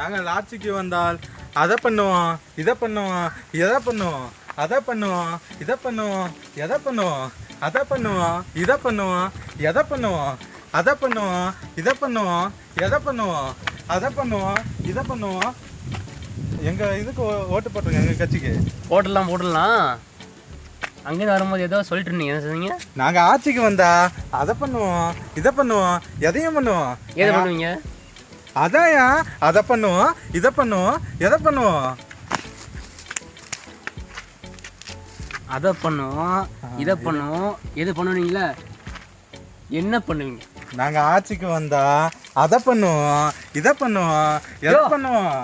நாங்கள் ஆட்சிக்கு வந்தால் அதை பண்ணுவோம், இதை பண்ணுவோம், எதை பண்ணுவோம், அதை பண்ணுவோம், இதை பண்ணுவோம், எதை பண்ணுவோம், அதை பண்ணுவோம், இதை பண்ணுவோம், எதை பண்ணுவோம், அதை பண்ணுவோம், இதை பண்ணுவோம், எதை பண்ணுவோம், அதை பண்ணுவோம், இதை பண்ணுவோம். எங்கள் இதுக்கு ஓட்டு போட்டுருங்க, எங்கள் கட்சிக்கு போட்டுடலாம். அங்கேருந்து வரும்போது ஏதோ சொல்லிட்டு இருந்தீங்க, என்ன சொன்னீங்க? நாங்கள் ஆட்சிக்கு வந்தா அதை பண்ணுவோம், இதை பண்ணுவோம், எதையும் பண்ணுவோம். எதை பண்ணுவீங்க? அதாயா, அதை பண்ணுவோம், இதை பண்ணுவோம், எதை பண்ணுவோம். அதை பண்ணுவோம், இதை பண்ணுவோம், எது பண்ணுவீங்களா? என்ன பண்ணுவீங்க? நாங்கள் ஆட்சிக்கு வந்தா அதை பண்ணுவோம், இதை பண்ணுவோம், எதை பண்ணுவோம்.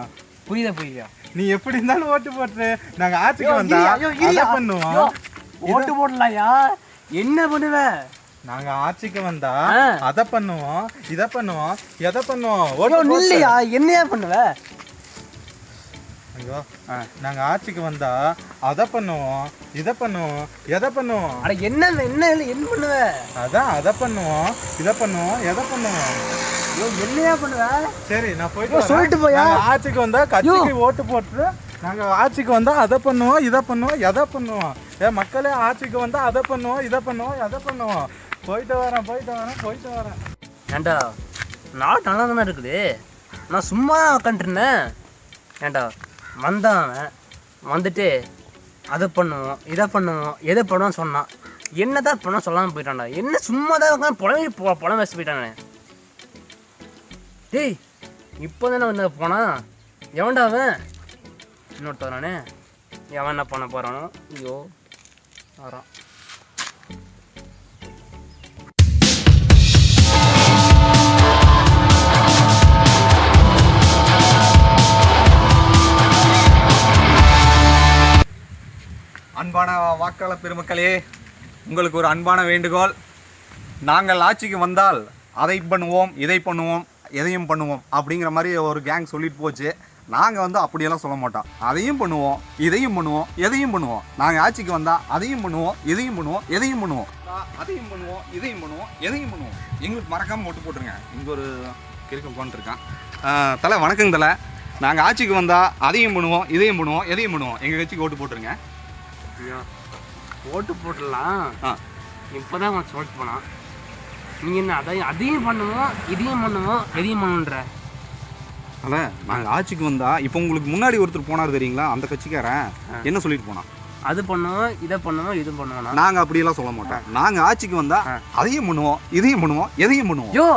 புரியுதா? நீ எப்படி இருந்தாலும் ஓட்டு போட்டு நாங்கள் ஆட்சிக்கு வந்தா அதை பண்ணுவோம். ஓட்டு போடலாயா? என்ன பண்ணுவ? நாங்க ஆட்சிக்கு வந்தா அதை பண்ணுவோம், இதை பண்ணுவோம், எதை பண்ணுவோம். இல்லையா? என்னையா பண்ணுவ? ஐயோ, நாங்க ஆட்சிக்கு வந்தா அதை பண்ணுவோம், இதை பண்ணுவோம், எதை பண்ணுவோம். அட என்ன என்ன என்ன பண்ணுவ? அதான் அதை பண்ணுவோம், இதை பண்ணுவோம், எதை பண்ணுவோம். என்னையா பண்ணுவ? சரி, நான் போயிட்டு சொல்லிட்டு போயா. ஆட்சிக்கு வந்தா கட்சிக்கு ஓட்டு போட்டு நாங்க ஆட்சிக்கு வந்தா அதை பண்ணுவோம், இதை பண்ணுவோம், எதை பண்ணுவோம். மக்களே ஆட்சிக்கு வந்தா அதை பண்ணுவோம், இதை பண்ணுவோம், எதை பண்ணுவோம். போயிட்டு வரேன். ஏண்டா, நாட்டு நல்லா தானே இருக்குது. நான் சும்மா தான் உட்காந்துருந்தேன். ஏண்டா, வந்தான் வந்துட்டு அதை பண்ணுவோம், இதை பண்ணுவோம், எதை பண்ணுவோம் சொன்னான். என்ன தான் பண்ண சொல்லாமல் போயிட்டான்டா. என்ன சும்மா தான் உட்காந்து புலம் வச்சு போயிட்டானே. டேய், இப்போ தானே வந்து போனான். எவன்டா அவன்? இன்னொருத்தவரானே. எவன் என்ன பண்ண போகிறானோ? ஐயோ, வரான். அன்பான வாக்காளர் பெருமக்களே, உங்களுக்கு ஒரு அன்பான வேண்டுகோள். நாங்கள் ஆட்சிக்கு வந்தால் அதை பண்ணுவோம், இதை பண்ணுவோம், எதையும் பண்ணுவோம் அப்படிங்கிற மாதிரி ஒரு கேங் சொல்லிட்டு போச்சு. நாங்கள் வந்து அப்படியெல்லாம் சொல்ல மாட்டோம். அதையும் பண்ணுவோம், இதையும் பண்ணுவோம், எதையும் பண்ணுவோம். நாங்கள் ஆட்சிக்கு வந்தால் அதையும் பண்ணுவோம், இதையும் பண்ணுவோம், எதையும் பண்ணுவோம். அதையும் பண்ணுவோம், இதையும் பண்ணுவோம், எதையும் பண்ணுவோம். எங்களுக்கு மறக்காமல் ஓட்டு போட்டுருங்க. இங்கே ஒரு கிறுக்கு உட்காந்துருக்கான். தலை வணக்கங்க தலை. நாங்கள் ஆட்சிக்கு வந்தால் அதையும் பண்ணுவோம், இதையும் பண்ணுவோம், எதையும் பண்ணுவோம். எங்கள் கட்சிக்கு ஓட்டு போட்டுருங்க. ஓட்டு போட்டுடலாம். இப்போதான் கொஞ்சம் சொல்லிட்டு போனான். நீங்கள் என்ன அதையும் பண்ணுவோம், இதையும் பண்ணுவோம், எதையும் பண்ணுன்ற. அதான் நாங்கள் ஆட்சிக்கு வந்தால் இப்போ உங்களுக்கு முன்னாடி ஒருத்தர் போனார் தெரியுங்களா, அந்த கட்சிக்காரன் என்ன சொல்லிட்டு போனான்? அது பண்ணுவோம், இதை பண்ணுவோம், இது பண்ணுவோம். நாங்கள் அப்படியெல்லாம் சொல்ல மாட்டோம். நாங்கள் ஆட்சிக்கு வந்தால் அதையும் பண்ணுவோம், இதையும் பண்ணுவோம், எதையும் பண்ணுவோம். யோ,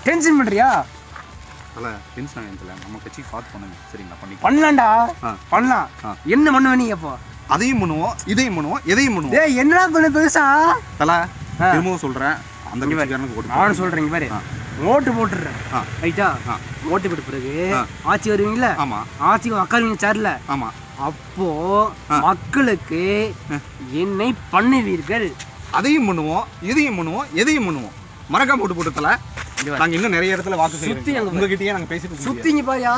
டென்ஷன் பண்ணுறியா? அல்ல, டென்ஷன் ஆகிடுல. நம்ம கட்சிக்கு பார்த்து பண்ணுங்க, சரிங்களா? பண்ணலாம்டா, பண்ணலாம். என்ன பண்ணுவேன் நீ? அப்போ அதையும் பண்ணுவோம், இதையும் பண்ணுவோம், எதையும் பண்ணுவோம். ஏய், என்னடா பண்ண பெருசா? தலை, திரும்பவும் சொல்கிறேன், அந்த கட்சிக்காரனுக்கு ஓட்டு. நானும் சொல்கிறேன், பாரு, ஓட்டு போட்டுடுறேன். ரைட்டா? ஓட்டு போட்ட பிறகு ஆட்சி வருவீங்களா? ஆமாம். ஆட்சிக்கு உட்காருவீங்க சேர்ல. ஆமாம். அப்போ மக்களுக்கு என்னை பண்ணுவீர்கள். அதையும் பண்ணுவோம், இதையும் பண்ணுவோம், எதையும் பண்ணுவோம். மறக்காம ஓட்டு போட்டு தலை. நாங்கள் இன்னும் நிறைய இடத்துல வாக்கு சுற்றி உங்ககிட்டயே நாங்கள் பேசிட்டு சுற்றிங்க பாரியா.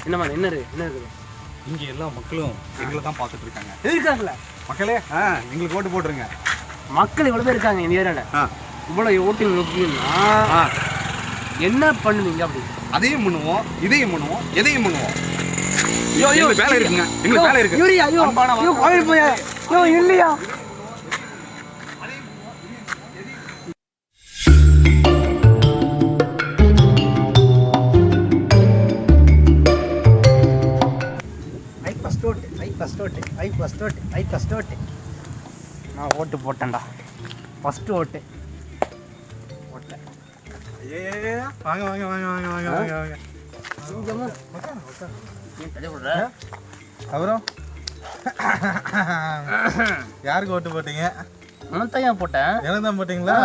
என்னம்மா என்ன இருக்குது? இங்கே எல்லா மக்களும் எங்களை தான் பார்த்துட்டு இருக்காங்க. இருக்காங்களா மக்களே? எங்களுக்கு ஓட்டு போட்டுருங்க. மக்கள் இவ்வளோ பேர் இருக்காங்க இந்த ஏரியாவில். இவ்வளோ ஓட்டு முக்கியம்னா என்ன பண்ணுவீங்க? அப்படி அதையும் பண்ணுவோம், இதையும் பண்ணுவோம், எதையும் பண்ணுவோம். வேலை இருக்குங்க, எங்களுக்கு வேலை இருக்கு. இல்லையா? நான் ஓட்டு போட்டேன்டா. ஃபஸ்ட்டு ஓட்டு போட்டேன். வாங்க. அப்புறம் யாருக்கு ஓட்டு போட்டீங்க? உனத்தான் போட்டேன். எனக்கு தான் போட்டீங்களா?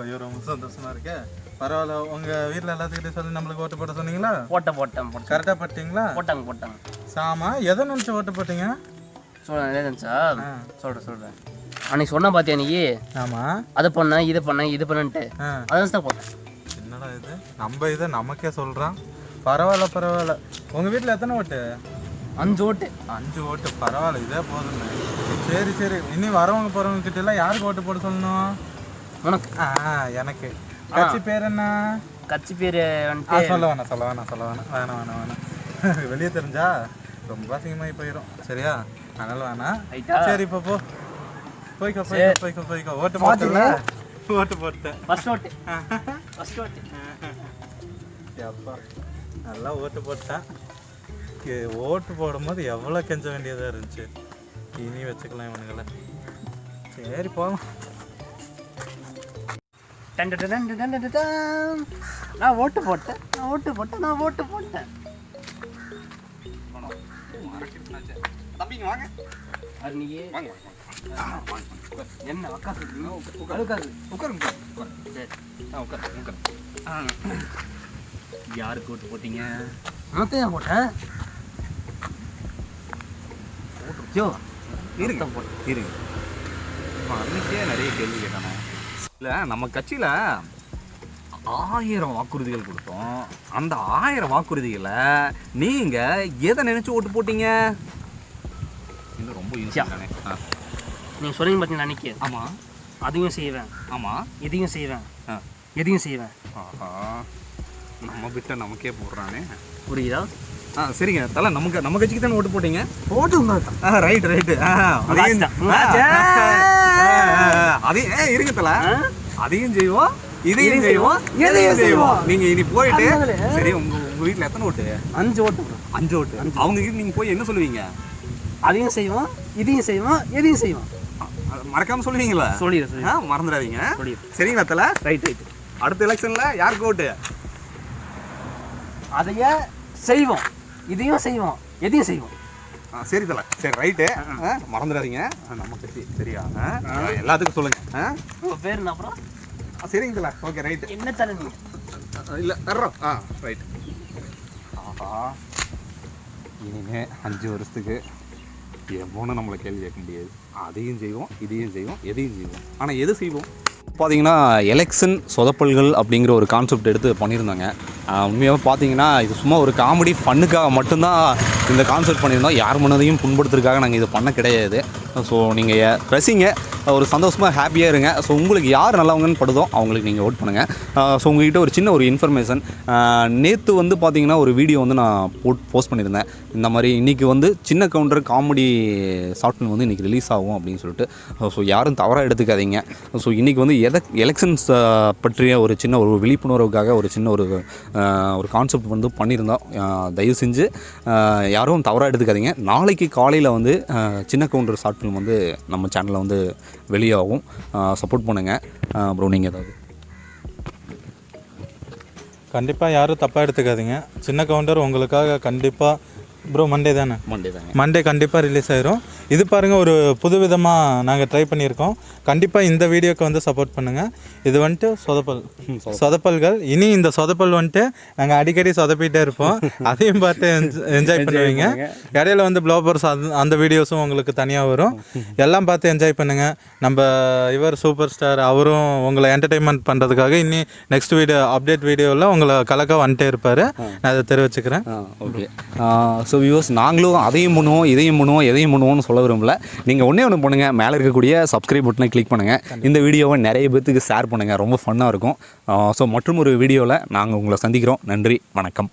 ஐயோ, ரொம்ப சந்தோஷமா இருக்கு. பரவாயில்ல. உங்க வீட்டில் எல்லாத்துக்கிட்டே சொல்லி நம்மளுக்கு ஓட்டு போட்ட சொன்னீங்களா? போட்டேன். கரெக்டாக போட்டீங்களா? போட்டாங்க. சாமா, எதை நினச்சி ஓட்டு போட்டீங்க? சொல்கிறேன். அன்னைக்கு சொன்ன பார்த்தியா நீ? ஆமாம். அதை பண்ண, இது பண்ணுன்ட்டு அதான் தான் போட்டேன். என்னடா இது, நம்ம இதை நமக்கே சொல்கிறான். பரவாயில்ல. உங்கள் வீட்டில் எத்தனை ஓட்டு? 5 ஓட்டு. 5 ஓட்டு, பரவாயில்ல, இதே போதுங்க. சரி. இனி வரவங்க போகிறவங்க கிட்ட எல்லாம் யாருக்கு ஓட்டு போட சொல்லணும்? உனக்கு. எனக்கு. கட்சி பேர் என்ன? கட்சி பேர் வந்துட்டு சொல்ல வேணாம் வெளியே தெரிஞ்சா ரொம்ப அசிங்கமாகி போயிடும் சரியா, அதனால வேணாம். சரி இப்போ போய்க்கோ. ஓட்டு போட்டேன். ஃபர்ஸ்ட் ஓட்டு அப்பா நல்லா ஓட்டு போட்டேன். ஓட்டு போடும்போது எவ்வளோ கெஞ்ச வேண்டியதாக இருந்துச்சு. இனி வச்சுக்கலாம் இவனுங்களை. சரி போகலாம். நான் ஓட்டு போட்டேன். தம்பிங்க வாங்க. என்ன உட்காருங்க. யாருக்கு ஓட்டு போட்டீங்க? நான் போட்டேன். இருங்க. அன்னைக்கே நிறைய கேள்வி கேட்டானே. இல்லை, நம்ம கட்சியில் 1000 வாக்குறுதிகள் கொடுத்தோம். அந்த 1000 வாக்குறுதிகளை நீங்கள் எதை நினச்சி ஓட்டு போட்டீங்க? இன்னும் ரொம்ப ஈஸியாக தானே. நீங்கள் சொன்னீங்க பார்த்தீங்களா அன்னைக்கு? ஆமாம். அதையும் செய்வேன். ஆமாம். இதையும் செய்வேன். எதையும் செய்வேன். ஆஹா, நம்ம கிட்ட நமக்கே போடுறானே. புரியுதா? சரிங்க தலை, நம்ம கட்சிக்கு தானே ஓட்டு போட்டீங்க? போட்டு ரைட்டு. அதையும் இருங்க தலை, அதையும் செய்வோம், இதையும் செய்வோம், எதையும் செய்வோம். நீங்க இனி போயிட்டு சரி, உங்க வீட்டுல எத்தனை ஓட்டு? 5 ஓட்டு. 5 ஓட்டு. அவங்க கிட்ட நீங்க போய் என்ன சொல்லுவீங்க? அதையும் செய்வோம், இதையும் செய்வோம், எதையும் செய்வோம். மறக்காம சொல்லுவீங்களா? சொல்லிடுறேன், மறந்துடாதீங்க. சரிங்களா தலை? ரைட். அடுத்த எலெக்ஷன்ல யாருக்கு ஓட்டு? அதைய செய்வோம், இதையும் செய்வோம், எதையும் செய்வோம். சரி தலை, சரி ரைட்டு, மறந்துடாதீங்க. நம்ம கட்சி சரியா? எல்லாத்துக்கும் சொல்லுங்க. உங்க பேர் என்ன அப்புறம்? சரிங்க தலை, ஓகே ரைட்டு. என்ன தலை நீங்க? இல்லை தர்றோம். ரைட். ஆஹா, இனிமே 5 வருஷத்துக்கு எவ்வளோ நம்மளை கேள்வி கேட்க முடியாது. அதையும் செய்வோம், இதையும் செய்வோம், எதையும் செய்வோம். ஆனால் எது செய்வோம்? பார்த்தீங்கன்னா எலெக்ஷன் சொதப்பல்கள் அப்படிங்கிற ஒரு கான்செப்ட் எடுத்து பண்ணியிருந்தாங்க. உண்மையாக பார்த்தீங்கன்னா இது சும்மா ஒரு காமெடி ஃபன்னுக்காக மட்டும்தான் இந்த கான்செப்ட் பண்ணியிருந்தோம். யார் மனதையும் புண்படுத்துறதுக்காக நாங்கள் இதை பண்ண கிடையாது. ஸோ நீங்கள் ரசிங்க, ஒரு சந்தோஷமாக ஹாப்பியாக இருங்க. ஸோ உங்களுக்கு யார் நல்லவங்கன்னு படுதோ அவங்களுக்கு நீங்கள் ஓட் பண்ணுங்கள். ஸோ உங்கள்கிட்ட ஒரு சின்ன ஒரு இன்ஃபர்மேஷன், நேற்று வந்து பார்த்தீங்கன்னா ஒரு வீடியோ வந்து நான் போஸ்ட் பண்ணியிருந்தேன். இந்த மாதிரி இன்றைக்கி வந்து சின்ன கவுண்டர் காமெடி ஷார்ட் ஃபிலிம் வந்து இன்றைக்கி ரிலீஸ் ஆகும் அப்படின்னு சொல்லிட்டு. ஸோ யாரும் தவறாக எடுத்துக்காதீங்க. ஸோ இன்றைக்கி வந்து எலெக்ஷன்ஸ் பற்றிய ஒரு சின்ன ஒரு விழிப்புணர்வுக்காக ஒரு சின்ன ஒரு கான்செப்ட் வந்து பண்ணியிருந்தோம். தயவு செஞ்சு யாரும் தவறாக எடுத்துக்காதீங்க. நாளைக்கு காலையில் வந்து சின்ன கவுண்டர் ஷார்ட் ஃபிலிம் வந்து நம்ம சேனலில் வந்து வெளியாகும். சப்போர்ட் பண்ணுங்கள். அப்புறம் நீங்கள் ஏதாவது கண்டிப்பாக யாரும் தப்பாக எடுத்துக்காதீங்க. சின்ன கவுண்டர் உங்களுக்காக கண்டிப்பாக ப்ரோ மண்டே கண்டிப்பாக ரிலீஸ் ஆயிரும். இது பாருங்கள், ஒரு புது விதமாக நாங்கள் ட்ரை பண்ணியிருக்கோம். கண்டிப்பாக இந்த வீடியோக்கு வந்து சப்போர்ட் பண்ணுங்கள். இது வந்துட்டு சொதப்பல்கள். இனி இந்த சொதப்பல் வந்துட்டு நாங்கள் அடிக்கடி சொதப்பிகிட்டே இருப்போம். அதையும் பார்த்து என்ஜாய் பண்ணுவீங்க. இடையில வந்து ப்ளோபர்ஸ் அந்த வீடியோஸும் உங்களுக்கு தனியாக வரும். எல்லாம் பார்த்து என்ஜாய் பண்ணுங்கள். நம்ம இவர் சூப்பர் ஸ்டார் அவரும் உங்களை என்டர்டெயின்மெண்ட் பண்ணுறதுக்காக இனி நெக்ஸ்ட் வீடியோ அப்டேட் வீடியோவில் உங்களை கலக்க வந்துட்டே இருப்பார். நான் அதை தெரிவிச்சுக்கிறேன். ஓகே. ஸோ வியூவர்ஸ், நாங்களும் அதையும் பண்ணுவோம், இதையும் பண்ணுவோம், எதையும் பண்ணுவோம்னு சொல்ல விரும்பல. நீங்கள் ஒன்று பண்ணுங்கள், மேலே இருக்கக்கூடிய சப்ஸ்கிரைப் பட்டனை கிளிக் பண்ணுங்கள். இந்த வீடியோவை நிறைய பேத்துக்கு ஷேர் பண்ணுங்கள். ரொம்ப ஃபன்னாக இருக்கும். ஸோ மற்றும் ஒரு வீடியோவில் நாங்கள் உங்களை சந்திக்கிறோம். நன்றி, வணக்கம்.